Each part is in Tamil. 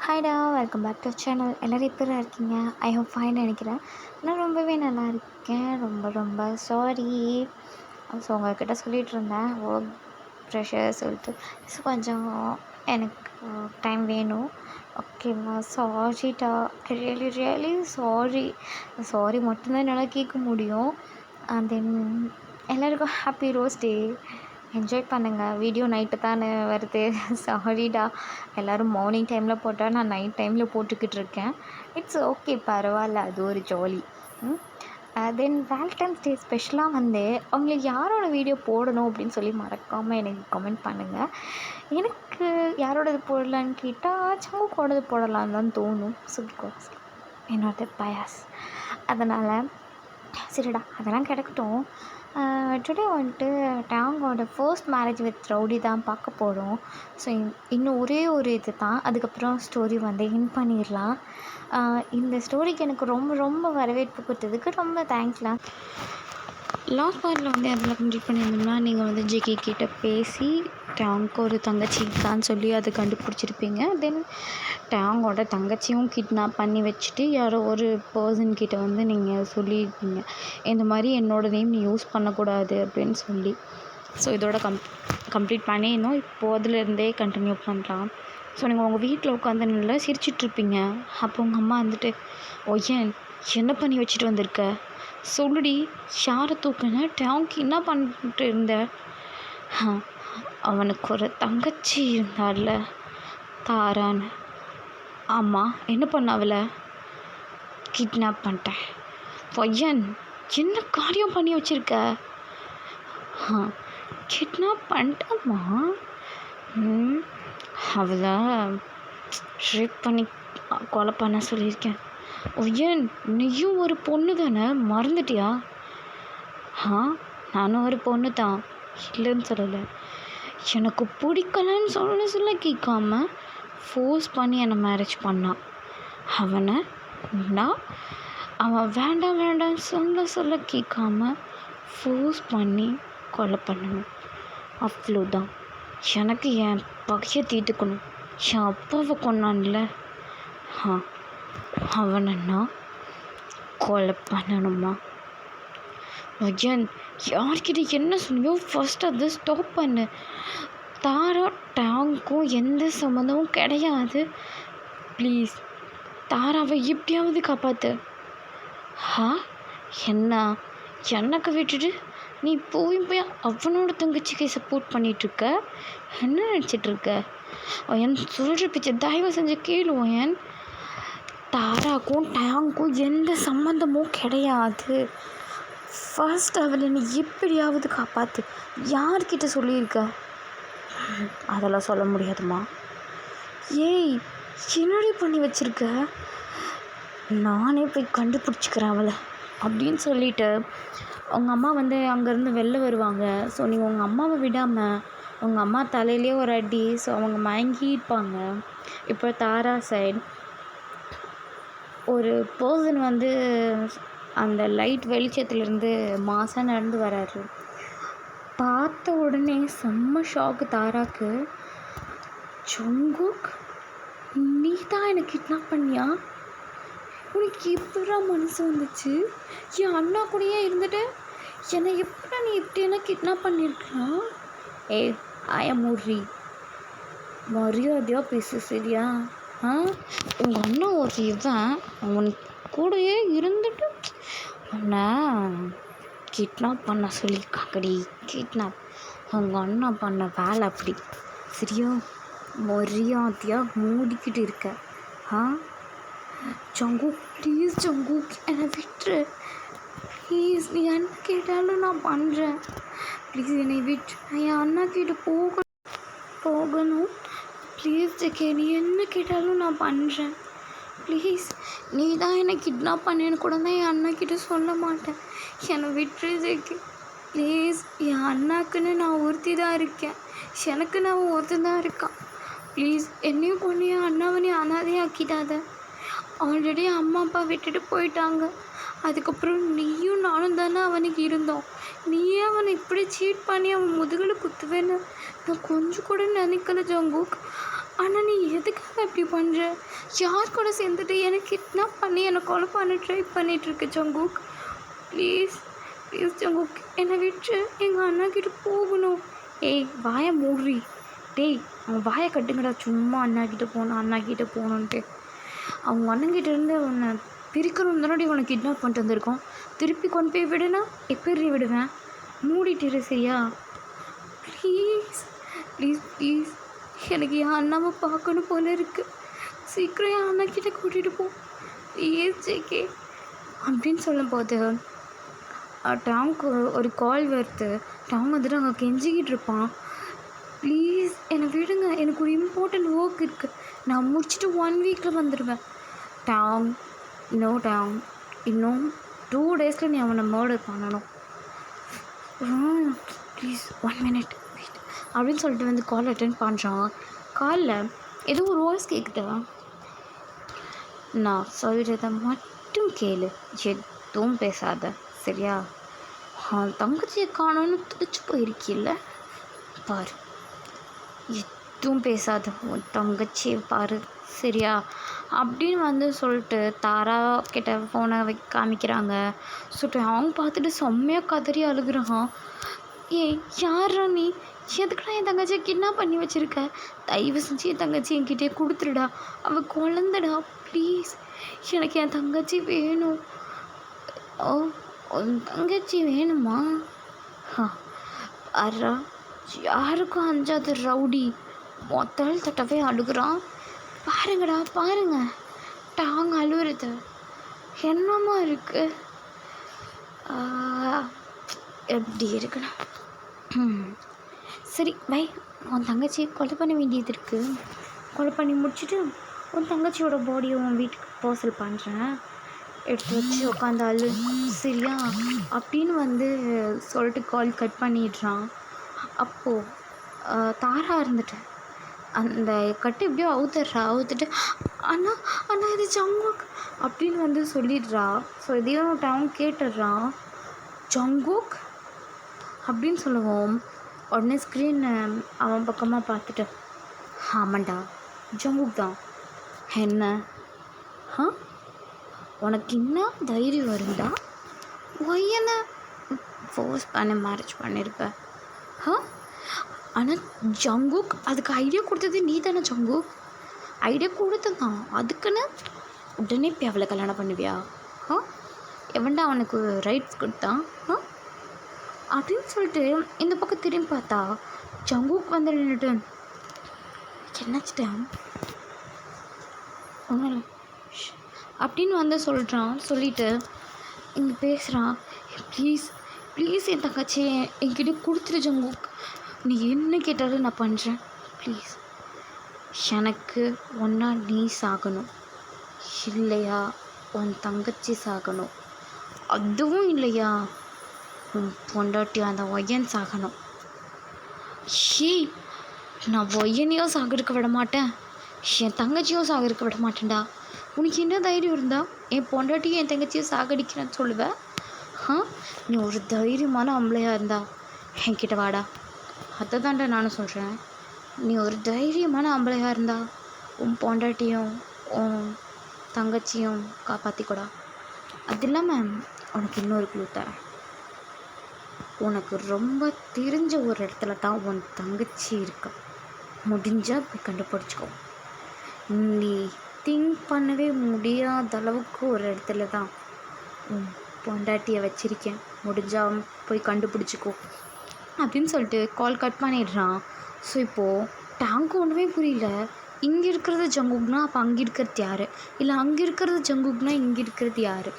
ஹாய்டா, வெல்கம் பேக் டு சேனல். எல்லோரும் எப்படி இருக்கீங்க? ஐ ஹோப் ஃபைன் நினைக்கிறேன். நான் ரொம்பவே நல்லா இருக்கேன். ரொம்ப ரொம்ப சாரி. ஸோ உங்கள்கிட்ட சொல்லிகிட்டு இருந்தேன் ஒர்க் ப்ரெஷர் சொல்லிட்டு. ஸோ கொஞ்சம் எனக்கு டைம் வேணும். ஓகேவா? சாரிடா, ரியலி ரியலி சாரி. சாரி மட்டும்தான் என்னால் கேட்க முடியும். அண்ட் தென் எல்லாருக்கும் ஹாப்பி ரோஸ் டே. என்ஜாய் பண்ணுங்கள். வீடியோ நைட்டு தானே வருது. சாரிடா. எல்லோரும் மார்னிங் டைமில் போட்டால் நான் நைட் டைமில் போட்டுக்கிட்டு இருக்கேன். இட்ஸ் ஓகே, பரவாயில்ல. அது ஒரு ஜாலி. தென் வேலண்டைன்ஸ் டே ஸ்பெஷலாக வந்து அவங்களுக்கு யாரோட வீடியோ போடணும் அப்படின்னு சொல்லி மறக்காமல் எனக்கு கமெண்ட் பண்ணுங்கள். எனக்கு யாரோடது போடலான்னு கேட்டால் சங்குக்கோடது போடலான்னு தான் தோணும். ஸோ பிகாஸ் என்னோட பயாஸ். அதனால் சரிடா, அதெல்லாம் கிடக்கட்டும். டுடே வந்துட்டு டேங்கோட ஃபர்ஸ்ட் மேரேஜ் வித் ரவுடி தான் பார்க்க போகிறோம். ஸோ இன்னும் ஒரே ஒரு இது தான், அதுக்கப்புறம் ஸ்டோரி வந்து எண்ட் பண்ணிடலாம். இந்த ஸ்டோரிக்கு எனக்கு ரொம்ப ரொம்ப வரவேற்பு கொடுத்ததுக்கு ரொம்ப தேங்க்ஸ்லாம். லாஸ்ட் பார்ட்டில் வந்து அதில் கம்ப்ளீட் பண்ணியிருந்தோம்னா நீங்கள் வந்து ஜேகே கிட்ட பேசி டேங்க்கு ஒரு தங்கச்சி இருக்கான்னு சொல்லி அதை கண்டுபிடிச்சிருப்பீங்க. தென் டேங்கோட தங்கச்சியும் கிட்னாப் பண்ணி வச்சுட்டு யாரோ ஒரு பர்சன்கிட்ட வந்து நீங்கள் சொல்லியிருப்பீங்க, இந்த மாதிரி என்னோடய நேம் நீ யூஸ் பண்ணக்கூடாது அப்படின்னு சொல்லி. ஸோ இதோட கம்ப்ளீட் பண்ணியிருந்தோம். இப்போது அதிலேருந்தே கண்டினியூ பண்ணலாம். ஸோ நீங்கள் உங்கள் வீட்டில் உட்காந்து நல்லா சிரிச்சிட்ருப்பீங்க. அப்போ உங்கள் அம்மா வந்துட்டு, ஒய்யன் என்ன பண்ணி வச்சுட்டு வந்திருக்க, சொல்லுடி, யாரை தூக்குன, டேங்க் என்ன பண்ணிட்டு இருந்த? அவனுக்கு ஒரு தங்கச்சி இருந்தால தாரான்னு. ஆமாம், என்ன பண்ண அவளை? கிட்னாப் பண்ணிட்டேன். பையன் என்ன காரியம் பண்ணி வச்சுருக்க? கிட்னாப் பண்ணிட்டம்மா. அவளை ரேப் பண்ணி கொலை பண்ண சொல்லியிருக்கேன். ஒய்யன் நீயும் ஒரு பொண்ணு தானே, மறந்துட்டியா? நானும் ஒரு பொண்ணு தான், இல்லைன்னு சொல்லலை. எனக்கு பிடிக்கலன்னு சொல்ல கேட்காம ஃபோர்ஸ் பண்ணி என்னை மேரேஜ் பண்ணான். அவனை நான் அவன் வேண்டாம் வேண்டான்னு சொல்ல கேட்காம ஃபோர்ஸ் பண்ணி கொலை பண்ணணும். அவ்வளோதான். எனக்கு என் பகையை தீர்த்துக்கணும். என் அப்பாவை கொன்னான்ல, அவனை நான் கொலை பண்ணணுமா? ஐயன், யார்கிட்ட என்ன சொன்னியோ ஃபஸ்ட் அதை ஸ்டாப் பண்ணு. தாரா டேங்க்கும் எந்த சம்மந்தமும் கிடையாது. ப்ளீஸ் தாராவை எப்படியாவது காப்பாற்று. என்ன எனக்கு விட்டுட்டு நீ போய் அவனோட தங்கச்சிக்கு சப்போர்ட் பண்ணிகிட்ருக்க? என்ன நினச்சிட்ருக்க? என் சொல்கிற பிச்சை தயவு செஞ்சு கேளுவேன். தாராக்கும் டேங்க்கும் எந்த சம்மந்தமும் கிடையாது. ஃபர்ஸ்ட் அவளை நீ எப்படியாவது காப்பாற்று. யார்கிட்ட சொல்லியிருக்க? அதெல்லாம் சொல்ல முடியாதுமா. ஏய், என்னடி பண்ணி வச்சுருக்க? நானே போய் கண்டுபிடிச்சிக்கிறேன் அவளை அப்படின்னு சொல்லிவிட்டு உங்கள் அம்மா வந்து அங்கேருந்து வெளில வருவாங்க. ஸோ நீங்கள் உங்கள் அம்மாவை விடாமல் உங்கள் அம்மா தலையிலே ஒரு அடி. ஸோ அவங்க மயங்கியிருப்பாங்க. இப்போ தாரா சைட் ஒரு பர்சன் வந்து அந்த லைட் வெளிச்சத்துலேருந்து மாசாக நடந்து வராரு. பார்த்த உடனே செம்ம ஷாக்கு தாராக்கு. ஜங்குக், நீ தான் என்னை கிட்னாப் பண்ணியா? உனக்கு எப்படா மனசு வந்துச்சு? என் அண்ணா கூடயே இருந்துட்டு என்னை எப்படா நீ இப்படியெல்லாம் கிட்னாப் பண்ணியிருக்கலாம்? ஏய், ஆயமூர்ரி, மரியாதையாக பேசு சரியா? உங்கள் அண்ணா ஒரு இவன் அவன் கூடயே இருந்துட்டு உன்னை கிட்னாப் பண்ண சொல்லியிருக்காங்கடி. கிட்னாப் உங்கள் அண்ணா பண்ண வேலை அப்படி சரியா? மரியாதையாக மூடிக்கிட்டு இருக்க. ஜங்கு, ப்ளீஸ் ஜங்கு, என்னை விட்டுரு ப்ளீஸ். நீ என்ன கேட்டாலும் நான் பண்ணுறேன். ப்ளீஸ் என்னை விட்டு, என் அண்ணா கிட்ட போகணும். ப்ளீஸ் ஜெகே, நீ என்ன கேட்டாலும் நான் பண்ணுறேன். ப்ளீஸ், நீ தான் என்னை கிட்னாப் பண்ணேன்னு கூட தான் என் அண்ணா கிட்ட சொல்ல மாட்டேன். என்னை விட்டுரு ஜெகே ப்ளீஸ். என் அண்ணாக்குன்னு நான் ஒருத்தி தான் இருக்கேன். எனக்கு நான் ஒருத்தி தான் இருக்கான். ப்ளீஸ் என்னையும் கொண்டு என் அண்ணாவை நீ அனாதையாக்கிட்டாத. ஆல்ரெடி அம்மா அப்பா விட்டுட்டு போயிட்டாங்க. அதுக்கப்புறம் நீயும் நானும் தானே அவனுக்கு இருந்தோம். நீயே அவனை இப்படி சீட் பண்ணி அவன் முதுகில் குத்துவேன்னு நான் கொஞ்சம் கூட நினைக்கல ஜங்குக். ஆனால் நீ எதுக்காக இப்படி பண்ணுற? யார் கூட சேர்ந்துட்டு எனக்கு கிட்னாப் பண்ணி என்னை கொலை பண்ண ட்ரை பண்ணிகிட்ருக்கு ஜங்குக். ப்ளீஸ் ப்ளீஸ் ஜங்குக், என்னை விட்டு எங்கள் அண்ணா கிட்ட போகணும். ஏய் வாயை மூடுறி. டேய் அவன் வாயை கட்டுங்கடா. சும்மா அண்ணா கிட்டே போகணுன்ட்டு அவங்க அண்ணங்கிட்ட இருந்து உன்னை பிரிக்கணும்னு தானடி உன்னை கிட்னாப் பண்ணிட்டு வந்திருக்கோம். திருப்பி கொண்டு போய் விடுனா எப்படி விடுவேன்? மூடிட்டு சரியா? ப்ளீஸ் ப்ளீஸ் ப்ளீஸ், எனக்கு என் அண்ணாவை பார்க்கணும் போல இருக்குது. சீக்கிரம் என் அண்ணாக்கிட்ட கூட்டிகிட்டு போ ப்ளீஸ் ஜேகே அப்படின்னு சொல்லும்போது டாங்க்கு ஒரு கால் வருது. டாங் வந்துட்டு அங்கே கெஞ்சிக்கிட்டு இருப்பான். ப்ளீஸ் என்னை விடுங்க, எனக்கு ஒரு இம்பார்ட்டண்ட் ஒர்க் இருக்குது, நான் முடிச்சுட்டு 1 வீக்கில் வந்துடுவேன். டாங் நோ டாங், இன்னும் 2 டேஸில் நீ அவனை மர்டர் பண்ணணும். ப்ளீஸ் 1 மினிட் வெயிட் அப்படின்னு சொல்லிட்டு வந்து கால் அட்டென்ட் பண்ணுறான். காலில் ஏதோ ஒரு வாய்ஸ் கேட்குதா? நான் சொல்கிறத மட்டும் கேளு, எதுவும் பேசாத சரியா? தங்கச்சியை காணோன்னு துடிச்சு போயிருக்கில்ல, பாரு, எதுவும் பேசாத, உன் தங்கச்சியை பாரு சரியா அப்படின்னு வந்து சொல்லிட்டு தாரா கிட்ட ஃபோனை காமிக்கிறாங்க. சொல்லிட்டு அவங்க பார்த்துட்டு செம்மையாக கதறி அழுகுறான். ஏய் யாரா நீ? எதுக்குடா என் தங்கச்சியை கிட்னாப் பண்ணி வச்சுருக்க? தயவு செஞ்சு என் தங்கச்சி என்கிட்டே கொடுத்துருடா, அவள் குழந்தடா, ப்ளீஸ் எனக்கு என் தங்கச்சி வேணும். ஓ உன் தங்கச்சி வேணுமா? அறா யாருக்கும் அஞ்சாத ரவுடி மொத்தல் தட்டவே அழுகுறான். பாருங்கடா பாருங்க, டாங் அழுவுறது என்னமா இருக்கு? எப்படி இருக்குண்ணா? சரி பை, உன் தங்கச்சியை கொலை பண்ண வேண்டியது இருக்குது. கொலை பண்ணி முடிச்சுட்டு உன் தங்கச்சியோட பாடியை உன் வீட்டுக்கு பார்சல் பண்ணுறேன், எடுத்து வச்சு உட்காந்து அழு சரியா அப்படின்னு வந்து சொல்லிட்டு கால் கட் பண்ணிடுறான். அப்போது தாரா இருந்துட்டு அந்த கட்டு எப்படியோ அவுத்துட்டு அண்ணா அண்ணா இது ஜங்குக் அப்படின்னு வந்து சொல்லிடுறா. ஸோ இதையும் டவுன் கேட்டுடுறான். ஜங்குக் அப்படின்னு சொல்லுவோம். உடனே ஸ்க்ரீன் அவன் பக்கமாக பார்த்துட்டு, ஆமாண்டா ஜங்குக் தான். என்ன உனக்கு இன்னும் தைரியம் வருண்டா? ஒய்யனை ஃபோர்ஸ் பண்ண மேரேஜ் பண்ணியிருப்பேன். ஆனால் ஜங்குக் அதுக்கு ஐடியா கொடுத்தது நீ தானே ஜங்குக்? ஐடியா கொடுத்ததான், அதுக்குன்னு உடனே போய் அவளை கல்யாணம் பண்ணுவியா? எவன்டா அவனுக்கு ரைட்ஸ் கொடுத்தான் அப்படின்னு சொல்லிட்டு இந்த பக்கம் திரும்பி பார்த்தா ஜங்குக் வந்து நின்றுட்டு என்னாச்சிட்டேன் ஒன்றும் இல்லை அப்படின்னு வந்து சொல்கிறான். சொல்லிவிட்டு இங்கே பேசுகிறான். ப்ளீஸ் ப்ளீஸ் என் தங்கச்சி என்கிட்ட கொடுத்துரு ஜங்குக், நீ என்ன கேட்டாலும் நான் பண்ணுறேன் ப்ளீஸ். எனக்கு ஒன்றா நீ சாகணும், இல்லையா உன் தங்கச்சி சாகணும், அதுவும் இல்லையா உன் பொண்டாட்டி அந்த ஒய்யன் சாகணும். ஏய் நான் ஒய்யனையும் சாகருக்கு விட மாட்டேன், என் தங்கச்சியும் சாகருக்கு விட மாட்டேன்டா. உனக்கு என்ன தைரியம் இருந்தா என் பொண்டாட்டியும் என் தங்கச்சியும் சாகடிக்கிறேன்னு சொல்லுவேன்? நீ ஒரு தைரியமான ஆம்பளையாக இருந்தா என்கிட்ட வாடா. அதை தாண்டா நானும் சொல்கிறேன். நீ ஒரு தைரியமான ஆம்பளையாக இருந்தா உன் பொண்டாட்டியும் உன் தங்கச்சியும் காப்பாற்றிக்கூடா. அது இல்லாமல் உனக்கு இன்னொரு க்ளூ தரேன். உனக்கு ரொம்ப தெரிஞ்ச ஒரு இடத்துல தான் உன் தங்கச்சி இருக்கா, முடிஞ்சால் போய் கண்டுபிடிச்சிக்கோ. நீ திங்க் பண்ணவே முடியாத அளவுக்கு ஒரு இடத்துல தான் உன் பொண்டாட்டியை வச்சிருக்கேன், முடிஞ்சால் போய் கண்டுபிடிச்சிக்கோ அப்படின்னு சொல்லிட்டு கால் கட் பண்ணிடுறான். ஸோ இப்போது டாங்கு ஒன்றுமே புரியல. இங்கே இருக்கிறது ஜங்குக்னா அப்போ அங்கே இருக்கிறது யார், இல்லை அங்கே இருக்கிறது ஜங்குக்னா இங்கே இருக்கிறது யார்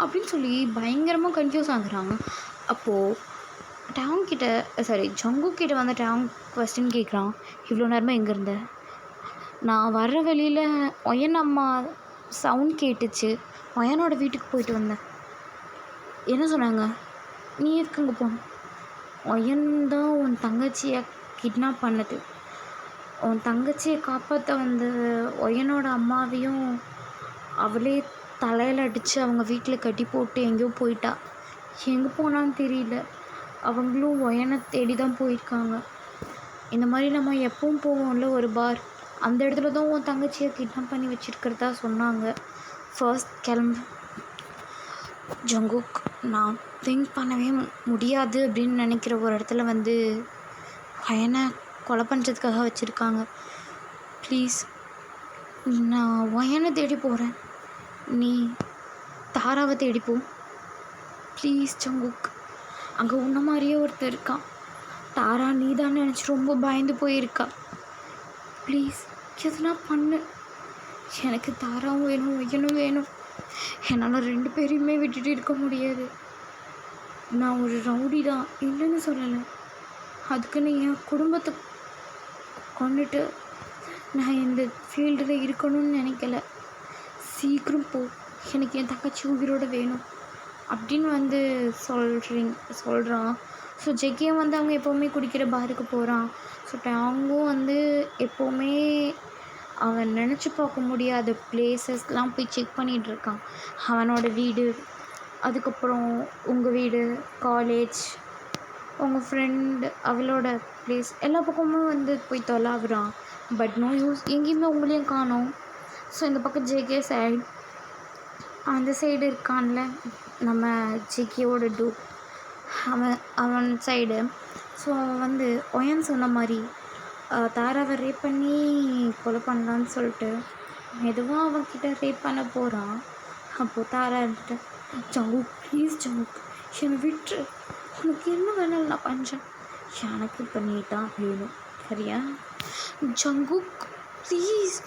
அப்படின்னு சொல்லி பயங்கரமாக கன்ஃபியூஸ் ஆகுறான். அப்போது ஜங்குக் கிட்ட வந்து டாங் கொஸ்டின் கேட்குறான். இவ்வளோ நேரமாக எங்கே இருந்த? நான் வர்ற வழியில் ஒயன் அம்மா சவுண்ட் கேட்டுச்சு, ஒயனோட வீட்டுக்கு போயிட்டு வந்தேன். என்ன சொன்னாங்க? நீ எதுக்கு அங்கே போகணும்? ஒயன் தான் உன் தங்கச்சியை கிட்னாப் பண்ணது, உன் தங்கச்சியை காப்பாற்ற வந்து ஒயனோட அம்மாவையும் அவளே தலையில் அடித்து அவங்க வீட்டில் கட்டி போட்டு எங்கேயோ போயிட்டா. எங்கே போனான்னு தெரியல. அவங்களும் ஒயனை தேடி தான் போயிருக்காங்க. இந்த மாதிரி நம்ம எப்பவும் போவோம்ல ஒரு பார், அந்த இடத்துல தான் உன் தங்கச்சியை கிட்னாப் பண்ணி வச்சுருக்கிறதா சொன்னாங்க. ஃபர்ஸ்ட் கிளம்பு ஜங்குக். நான் திங்க் பண்ணவே முடியாது அப்படின்னு நினைக்கிற ஒரு இடத்துல வந்து பையனை கொலை பண்ணுறதுக்காக வச்சுருக்காங்க. ப்ளீஸ், நான் பையனை தேடி போகிறேன், நீ தாராவை தேடிப்போ ப்ளீஸ் ஜங்குக். அங்கே உன்ன மாதிரியே ஒருத்தர் இருக்கான், தாரா நீ தான் நினச்சி ரொம்ப பயந்து போயிருக்கா. ப்ளீஸ் எதுனா பண்ணு, எனக்கு தாராவும் வேணும் ஒய்யனும் வேணும். என்னால் 2 பேரையுமே விட்டுட்டு இருக்க முடியாது. நான் ஒரு ரவுடி தான், இல்லைன்னு சொல்லலை. அதுக்குன்னு என் குடும்பத்தை கொண்டுட்டு நான் இந்த ஃபீல்டில் இருக்கணும்னு நினைக்கல. சீக்கிரம் போ, எனக்கு என் தங்கச்சி உயிரோடு வேணும் அப்படின்னு வந்து சொல்கிறான். ஸோ ஜெக்கியும் வந்து அவங்க எப்போவுமே குடிக்கிற பாருக்கு போகிறான். ஸோ டேங்கும் வந்து எப்போவுமே அவன் நினச்சி பார்க்க முடியாத பிளேசஸ்லாம் போய் செக் பண்ணிகிட்ருக்கான். அவனோட வீடு, அதுக்கப்புறம் உங்கள் வீடு, காலேஜ், உங்கள் ஃப்ரெண்டு அவளோட ப்ளேஸ், எல்லா பக்கமும் வந்து போய் தொலாவுறான். பட் நோ யூஸ், எங்கேயுமே உங்களையும் காணோம். ஸோ இந்த பக்கம் ஜேகே சைடு, அந்த சைடு இருக்கான்ல நம்ம ஜேகேவோட டூப், அவன் சைடு. ஸோ அவன் வந்து ஒயன் சொன்ன மாதிரி தாராவை ரேப் பண்ணி கொலை பண்ணலான்னு சொல்லிட்டு மெதுவாக அவன்கிட்ட ரேப் பண்ண போகிறான். அப்போது தாரா இருந்துட்டு, ஜங்குக் ப்ளீஸ் ஜங்குக் என்னை விட்டுரு, உனக்கு என்ன வேணாலும் நான் பண்ணுறேன், எனக்கு இப்போ நீ தான் வேணும், சரியா? ஜங்குக் ப்ளீஸ்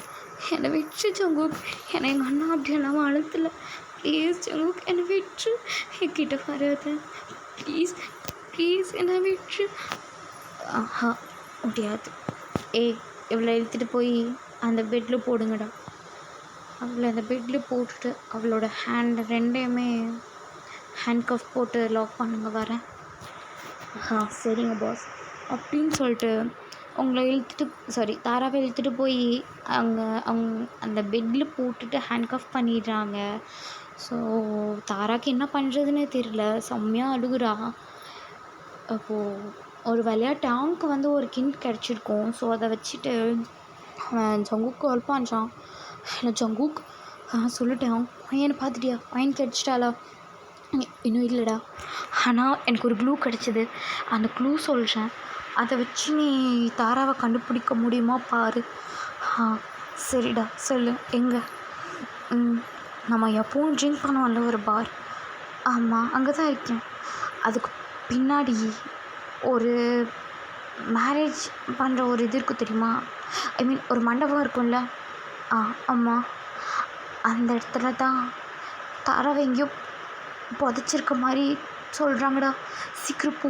என்னை விட்டுரு ஜங்குக், என்னை எங்கள் அண்ணா அப்படியெல்லாம் அழுத்தலை, ப்ளீஸ் ஜங்குக் என்னை விட்டுரு, என்கிட்ட வராது, ப்ளீஸ் ப்ளீஸ் என்னை விட்டுரு. ஆஹா முடியாது. இவளை இழுத்துட்டு போய் அந்த பெட்டில் போடுங்கடா. அவளை அந்த பெட்டில் போட்டுட்டு அவளோட ஹேண்ட் 2யுமே ஹேண்ட் கஃப் போட்டு லாக் பண்ணுங்க, வரேன். சரிங்க பாஸ் அப்படின்னு சொல்லிட்டு உங்களை தாராவை இழுத்துட்டு போய் அவங்க அந்த பெட்டில் போட்டுட்டு ஹேண்ட் கஃப் பண்ணிடுறாங்க. ஸோ தாராக்கு என்ன பண்ணுறதுன்னு தெரியல, செம்மையாக அழுகுறா. அப்போது ஒரு வழியாக டேங்க்கு வந்து ஒரு கிண்ட் கிடச்சிருக்கும். ஸோ அதை வச்சுட்டு அவன் ஜங்குக்கு கால் பண்ணுறான். ஹலோ ஜங்குக், சொல்லிட்டேன், பையனை பார்த்துட்டியா, பையன் கிடச்சிட்டாளா? இன்னும் இல்லைடா, ஆனால் எனக்கு ஒரு க்ளூ கிடச்சிது, அந்த க்ளூ சொல்கிறேன், அதை வச்சு நீ தாராவை கண்டுபிடிக்க முடியுமா பாரு. சரிடா சொல்லு, எங்கே? நம்ம எப்பவும் ட்ரிங்க் பண்ணுவோம்ல ஒரு பார், ஆமாம் அங்கே தான் இருக்கேன். அதுக்கு பின்னாடி ஒரு மேரேஜ் பண்ணுற ஒரு இது இருக்கும் தெரியுமா, ஐ மீன் ஒரு மண்டபம் இருக்கும்ல, ஆமாம் அந்த இடத்துல தான் தாராவை எங்கேயோ புதைச்சிருக்க மாதிரி சொல்கிறாங்கடா, சீக்கிரம் போ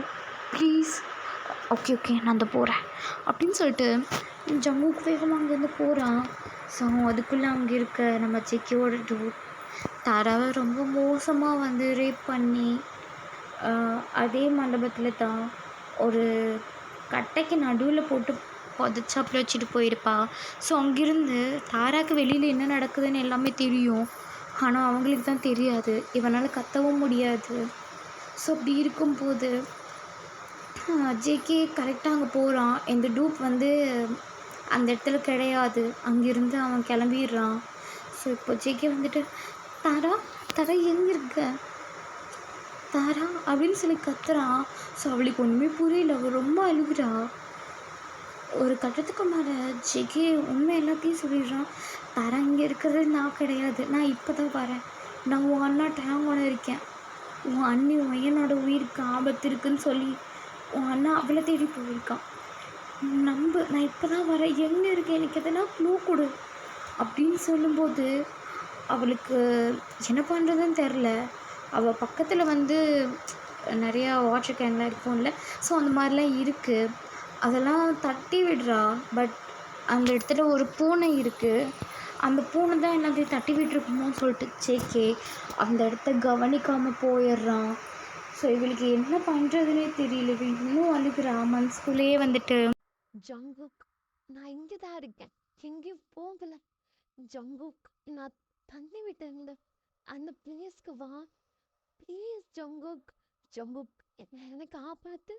ப்ளீஸ். ஓகே நான் அந்த போகிறேன் அப்படின்னு சொல்லிட்டு ஜங்குக்கு வேகமாக அங்கேருந்து போகிறான். ஸோ அதுக்குள்ளே அங்கே இருக்க நம்ம ஜெக்கியோட டூட் தாராவை ரொம்ப மோசமாக வந்து ரேப் பண்ணி அதே மண்டபத்தில் தான் ஒரு கட்டைக்கு நடுவில் போட்டு புதைச்சாப்பில் வச்சுட்டு போயிருப்பா. ஸோ அங்கேருந்து தாராக்கு வெளியில் என்ன நடக்குதுன்னு எல்லாமே தெரியும், ஆனால் அவங்களுக்கு தான் தெரியாது, இவனால் கத்தவும் முடியாது. ஸோ அப்படி இருக்கும்போது ஜேகே கரெக்டாக அங்கே போகிறான். இந்த டூப் வந்து அந்த இடத்துல கிடையாது, அங்கேருந்து அவன் கிளம்பிடுறான். ஸோ இப்போ ஜேகே வந்துட்டு, தாரா தாரா எங்கே இருக்க தாரா அப்படின்னு சொல்லி கத்துறான். ஸோ அவளுக்கு ஒன்றுமே புரியல, அவள் ரொம்ப அழுகுறா. ஒரு கட்டத்துக்கு மேலே ஜெகே உண்மை எல்லாத்தையும் சொல்லிடுறான். தாரா இங்கே இருக்கிறது நான் கிடையாது, நான் இப்போ தான் வரேன், நான் உன் அண்ணா டேங்கோட இருக்கேன், உன் அண்ணி பையனோட உயிருக்கு ஆபத்து இருக்குன்னு சொல்லி உன் அண்ணா அவளை தேடி போயிருக்கான், நம்பு, நான் இப்போ தான் வரேன், எங்கே இருக்கேன், எனக்கு எதனா க்ளூ கொடு அப்படின்னு சொல்லும்போது அவளுக்கு என்ன பண்ணுறதுன்னு தெரில. அவள் பக்கத்தில் வந்து நிறையா வாட்டர் கேன்லாம் இருக்கும்ல, ஸோ அந்த மாதிரிலாம் இருக்குது, அதெல்லாம் தட்டி விடுறா. பட் அந்த இடத்துல ஒரு பூனை இருக்குது, அந்த பூனை தான் எல்லாத்தையும் தட்டி விட்டுருக்குமோன்னு சொல்லிட்டு ஜேகே அந்த இடத்த கவனிக்காமல் போயிடுறான். ஸோ இவளுக்கு என்ன பண்ணுறதுனே தெரியல, இவள் இன்னும் அழுகிறா மனசுக்குள்ளேயே வந்துட்டு, ஜங்குக் நான் இங்கே தான் இருக்கேன், எங்கேயும் போகல, ஜங்குக் நான் தண்ணி விட்டு இருந்த அந்த பிளேஸ்க்கு வா ப்ளீஸ் ஜங்குக், ஜங்குக் என்னை காப்பாத்து,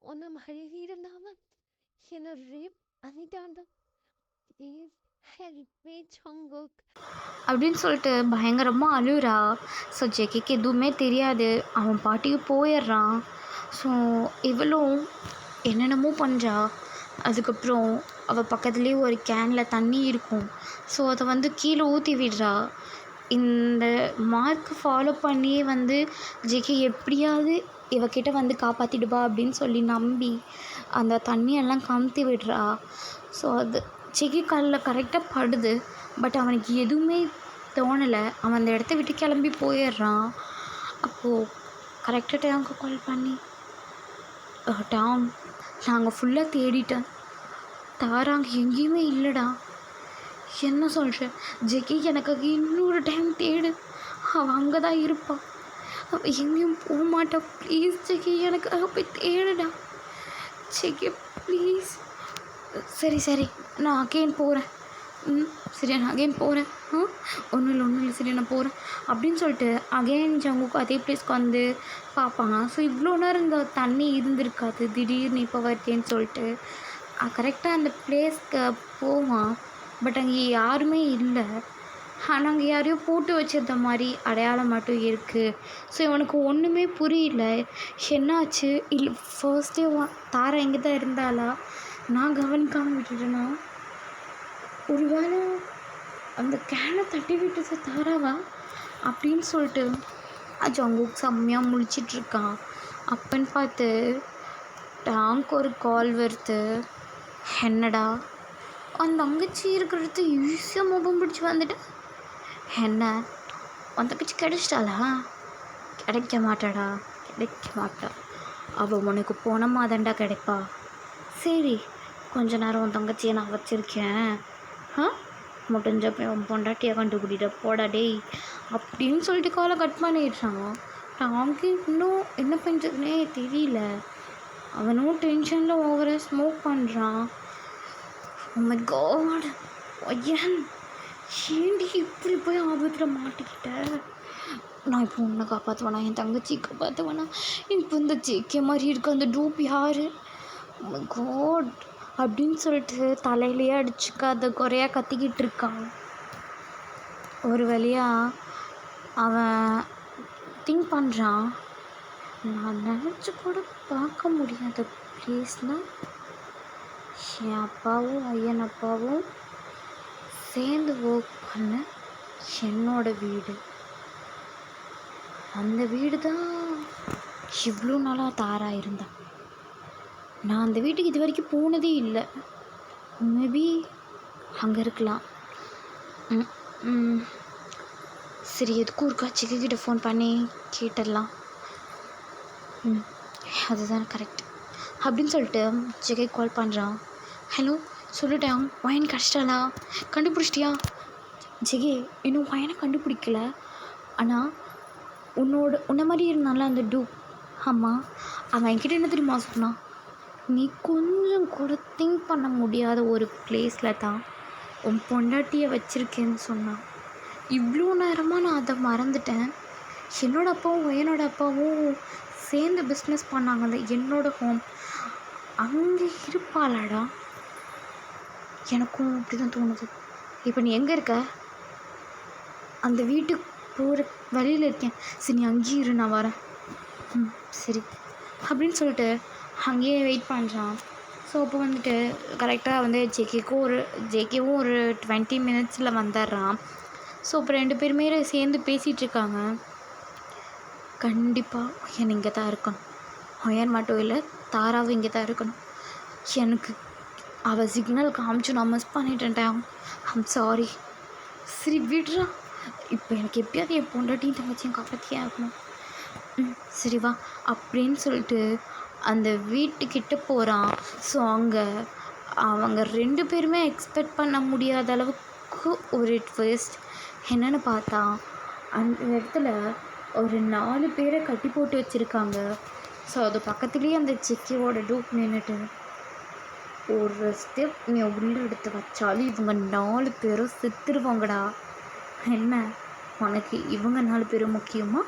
உன்னை மழை இருந்தாம என்னை ரேப் பண்ணிட்டான்டா, ப்ளீஸ் ஹெல்ப் மீ ஜங்குக். அப்படின்னு சொல்லிட்டு பயங்கரமாக அழுறா. ஸோ ஜெகிக்கு எதுவுமே தெரியாது, அவன் பாட்டிக்கு போயிடுறான். ஸோ இவளும் என்னென்னமோ பண்ணுறா. அதுக்கப்புறம் அவள் பக்கத்துலேயே ஒரு கேனில் தண்ணி இருக்கும். ஸோ அதை வந்து கீழே ஊற்றி விடுறா. இந்த மார்க் ஃபாலோ பண்ணியே வந்து ஜெகி எப்படியாவது இவக்கிட்ட வந்து காப்பாற்றிடுவா அப்படின்னு சொல்லி நம்பி அந்த தண்ணியெல்லாம் கமுத்தி விடுறா. ஸோ அது ஜெகி காலில் கரெக்டாக படுது. பட் அவனுக்கு எதுவுமே தோணலை. அவன் அந்த இடத்த விட்டு கிளம்பி போயிடுறான். அப்போது கரெக்டாக டேங்க்கு கால் பண்ணி, டாம், நாங்கள் ஃபுல்லாக தேடிட்டேன், தாரா அங்கே எங்கேயுமே இல்லைடா. என்ன சொல்கிற? ஜெகி எனக்காக இன்னொரு டைம் தேடு, அவள் அங்கே தான் இருப்பாள், அவள் எங்கேயும் போக மாட்டாள். ப்ளீஸ் ஜெகி, எனக்காக போய் தேடுடா ஜெகி, ப்ளீஸ். சரி சரி, நான் அகெயின் போகிறேன். சரி, நான் அகெயின் போகிறேன். ஒன்றும் இல்லை சரி நான் போகிறேன் அப்படின்னு சொல்லிட்டு அகெயின் ஜங்குக்கு அதே பிளேஸ்க்கு வந்து பார்ப்பாங்க. ஸோ இவ்வளோ நேரம் இந்த தண்ணி இருந்திருக்காது, திடீர்னு இப்போ வருதேன்னு சொல்லிட்டு கரெக்டாக அந்த பிளேஸ்க்கு போவான். பட் அங்கே யாருமே இல்லை. ஆனால் அங்கே யாரையோ போட்டு வச்சிருந்த மாதிரி அடையாளம் மட்டும் இருக்குது. ஸோ இவனுக்கு ஒன்றுமே புரியல, என்னாச்சு. இல்லை ஃபர்ஸ்டே தாரா எங்கே தான் இருந்தாளா, நான் கவனிக்காமல் விட்டுட்டேனா, ஒரு வேளை அந்த கேனை தட்டி விட்டுச்சு தாராவா அப்படின்னு சொல்லிட்டு ஜங்குக் செம்மையாக முழிச்சிட்ருக்கான். அப்பன்னு பார்த்து டாங்க்கு ஒரு கால் வருது. என்னடா, அந்த தங்கச்சி இருக்கிறது ஈஸியாக முகம் பிடிச்சி வந்துட்டு, என்ன அந்த தங்கச்சி கிடைச்சிட்டாளா? கிடைக்க மாட்டாடா, கிடைக்க மாட்டா. அவள் உனக்கு போனமா தாண்டா கிடைப்பா. சரி, கொஞ்ச நேரம் உன் தங்கச்சியை நான் வச்சுருக்கேன், முடிஞ்சப்போ உன் பொண்டாட்டியை கண்டுபிடிட்ட போடா டேய் அப்படின்னு சொல்லிட்டு காலை கட் பண்ணிடுறான். டாங்கு இன்னும் என்ன பண்ணுறதுனே தெரியல. அவனும் டென்ஷனில் ஓவராக ஸ்மோக் பண்ணுறான். ஓ மை காட், ஏன்டி இப்படி போய் ஆபத்தில் மாட்டிக்கிட்ட? நான் இப்போ உன்னை காப்பாற்றுவேனா, என் தங்கச்சி காப்பாற்றுவேனா? இப்போ இந்த ஜேகே மாதிரி இருக்க அந்த டூப் யார்? ஓ மை காட் அப்படின்னு சொல்லிட்டு தலையிலேயே அடிச்சுக்காத குறையாக கத்திக்கிட்டு இருக்கான். ஒரு வழியாக அவன் திங்க் பண்ணுறான், நான் நினச்சி கூட பார்க்க முடியாத ப்ளேஸ்னால் என் அப்பாவும் ஐயன் அப்பாவும் சேர்ந்து ஒர்க் பண்ண என்னோட வீடு. அந்த வீடு தான் இவ்வளோ நாளாக தாரா இருந்தான். நான் அந்த வீட்டுக்கு இது வரைக்கும் போனதே இல்லை. மேபி அங்கே இருக்கலாம். சரி, எதுக்கும் இருக்கா சிக்கிக்கிட்ட ஃபோன் பண்ணி கேட்டுடலாம். அதுதான் கரெக்ட் அப்படின்னு சொல்லிட்டு ஜெகை கால் பண்ணுறான். ஹலோ, சொல்லிட்டேன், ஒயன் கிடச்சிட்டாளா, கண்டுபிடிச்சிட்டியா? ஜெகே, இன்னும் ஒயனை கண்டுபிடிக்கல. ஆனால் உன்னை மாதிரி இருந்தால அந்த டூப், ஆமாம், அவன் என்கிட்ட என்ன தெரியுமா சொன்னான், நீ கொஞ்சம் கூட திங்க் பண்ண முடியாத ஒரு பிளேஸில் தான் உன் பொண்டாட்டியை வச்சுருக்கேன்னு சொன்னான். இவ்வளோ நேரமாக நான் அதை மறந்துட்டேன். என்னோடய அப்பாவும் என்னோட அப்பாவும் சேர்ந்து பிஸ்னஸ் பண்ணாங்கல்ல, என்னோட ஹோம் அங்கே இருப்பாளாடா. எனக்கும் அப்படி தான் தோணுது. இப்போ நீ எங்கே இருக்க? அந்த வீட்டுக்கு போகிற வழியில் இருக்கேன். சரி, நீ அங்கேயும் இரு, நான் வரேன். சரி அப்படின்னு சொல்லிட்டு அங்கேயே வெயிட் பண்ணுறான். ஸோ அப்போ வந்துட்டு கரெக்டாக வந்து ஜேகேவும் ஒரு 20 மினிட்ஸில் வந்துடுறான். ஸோ இப்போ 2 பேருமே சேர்ந்து பேசிகிட்ருக்காங்க. கண்டிப்பாக ஒயன் இங்கே தான் இருக்கணும், ஒயன் மட்டும் இல்லை தாராவும் இங்கே தான் இருக்கணும். எனக்கு அவள் சிக்னல் காமிச்சு நான் மிஸ் பண்ணிட்டேன். I'm sorry. சரி விடுறா, இப்போ எனக்கு எப்படியாவது என் பொண்டாட்டியும் தங்கச்சியும் காப்பாற்றியே ஆகணும். சரி வா அப்படின்னு சொல்லிட்டு அந்த வீட்டுக்கிட்ட போகிறான். ஸோ அங்கே அவங்க 2 பேருமே எக்ஸ்பெக்ட் பண்ண முடியாத அளவுக்கு ஒரு ட்விஸ்ட். என்னென்னு பார்த்தா, அந்த இடத்துல ஒரு 4 பேரை கட்டி போட்டு வச்சுருக்காங்க. ஸோ அது பக்கத்துலேயே அந்த ஜெக்கியோட டூப் நின்றுட்டு, ஒரு ஸ்டெப் நீ உள்ளே எடுத்து வச்சாலும் இவங்க 4 பேரும் செத்துருவாங்கடா. என்ன உனக்கு இவங்க 4 பேரும் முக்கியமா,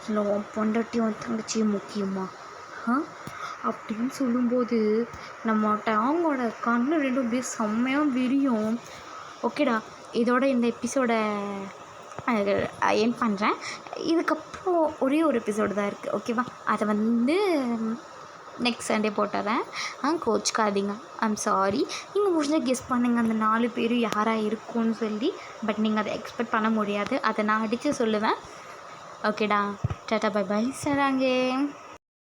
இல்லை உன் பொண்டாட்டியும் தங்கச்சியும் முக்கியமா? அப்படின்னு சொல்லும்போது நம்ம டாங்கோட கண்ணு ரெண்டும் அப்படியே செம்மையாக விரியும். ஓகேடா, இதோட இந்த எபிசோடை என் பண்ணுறேன். இதுக்கப்புறம் ஒரே ஒரு எபிசோடு தான் இருக்குது, ஓகேவா? அதை வந்து நெக்ஸ்ட் சண்டே போட்டுறேன். கோச்சிக்காதீங்க, ஐம் சாரி. நீங்கள் முடிஞ்ச கெஸ் பண்ணுங்கள் அந்த 4 பேர் யாராக இருக்கும்னு சொல்லி. பட் நீங்கள் அதை எக்ஸ்பெக்ட் பண்ண முடியாது, அதை நான் அடித்து சொல்லுவேன். ஓகேடா, டாட்டா பை பை சராங்கே.